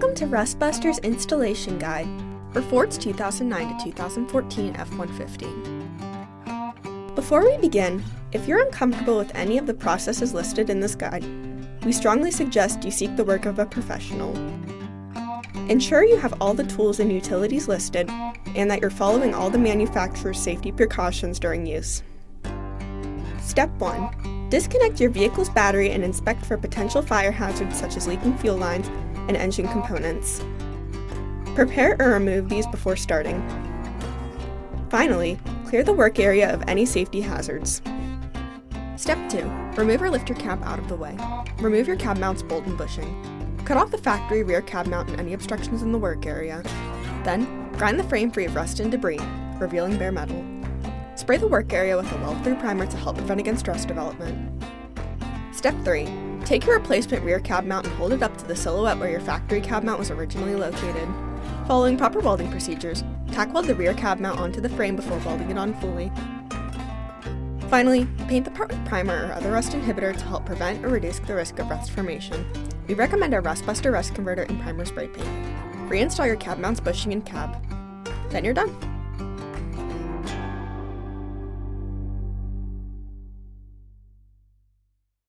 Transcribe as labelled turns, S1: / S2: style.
S1: Welcome to Rustbuster's installation guide for Ford's 2009 to 2014 F-150. Before we begin, if you're uncomfortable with any of the processes listed in this guide, we strongly suggest you seek the work of a professional. Ensure you have all the tools and utilities listed and that you're following all the manufacturer's safety precautions during use. Step 1. Disconnect your vehicle's battery and inspect for potential fire hazards such as leaking fuel lines and engine components. Prepare or remove these before starting. Finally, clear the work area of any safety hazards. Step 2. Remove or lift your cab out of the way. Remove your cab mount's bolt and bushing. Cut off the factory rear cab mount and any obstructions in the work area. Then, grind the frame free of rust and debris, revealing bare metal. Spray the work area with a weld-through primer to help prevent against rust development. Step 3. Take your replacement rear cab mount and hold it up to the silhouette where your factory cab mount was originally located. Following proper welding procedures, tack weld the rear cab mount onto the frame before welding it on fully. Finally, paint the part with primer or other rust inhibitor to help prevent or reduce the risk of rust formation. We recommend our Rustbuster Rust Converter and Primer Spray Paint. Reinstall your cab mount's bushing and cab. Then you're done.